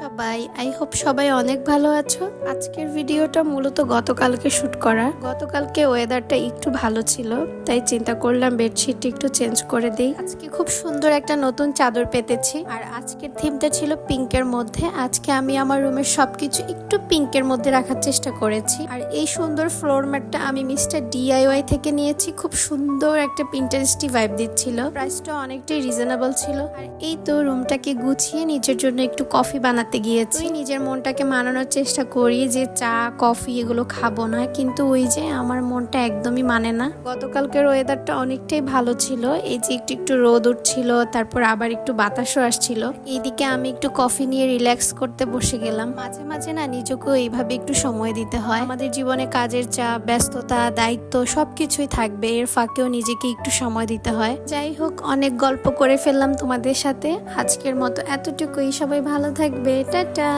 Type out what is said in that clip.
সবাই, I hope সবাই অনেক ভালো আছো। আজকের ভিডিওটা মূলত গতকালকে শুট করা। গতকালকে ওয়েদারটা একটু ভালো ছিল, তাই চিন্তা করলাম বেডশিটটা একটু চেঞ্জ করে দিই। আজকে খুব সুন্দর একটা নতুন চাদর পেতেছি, আর আজকের থিমটা ছিল পিঙ্কের মধ্যে। আজকে আমি আমার রুমের সবকিছু একটু পিঙ্কের মধ্যে রাখার চেষ্টা করেছি। আর এই সুন্দর ফ্লোর ম্যাটটা আমি মিস্টার DIY থেকে নিয়েছি। খুব সুন্দর একটা পিন্টারেস্টি ভাইব দিচ্ছিল, প্রাইসটা অনেকটাই রিজনেবল ছিল। আর এই তো রুমটাকে গুছিয়ে নিজের জন্য একটু কফি বানাতে গিয়েছি। নিজের মনটাকে মানানোর চেষ্টা করি যে চা কফি এগুলো খাবো না, কিন্তু ওই যে আমার মনটা একদমই মানে না। গতকালকের ওয়েদারটা অনেকটাই ভালো ছিল, এই যে একটু একটু রোদ উঠছিল, তারপর আবার একটু বাতাসও আসছিল। এইদিকে আমি একটু কফি নিয়ে রিল্যাক্স করতে বসে গেলাম। মাঝে মাঝে না নিজেকেও এইভাবে একটু সময় দিতে হয়। আমাদের জীবনে কাজের চাপ, ব্যস্ততা, দায়িত্ব সবকিছুই থাকবে, এর ফাঁকেও নিজেকে একটু সময় দিতে হয়। যাই হোক, অনেক গল্প করে ফেললাম তোমাদের সাথে। আজকের মতো এতটুকুই। সবাই ভালো থাকবে, টাটা।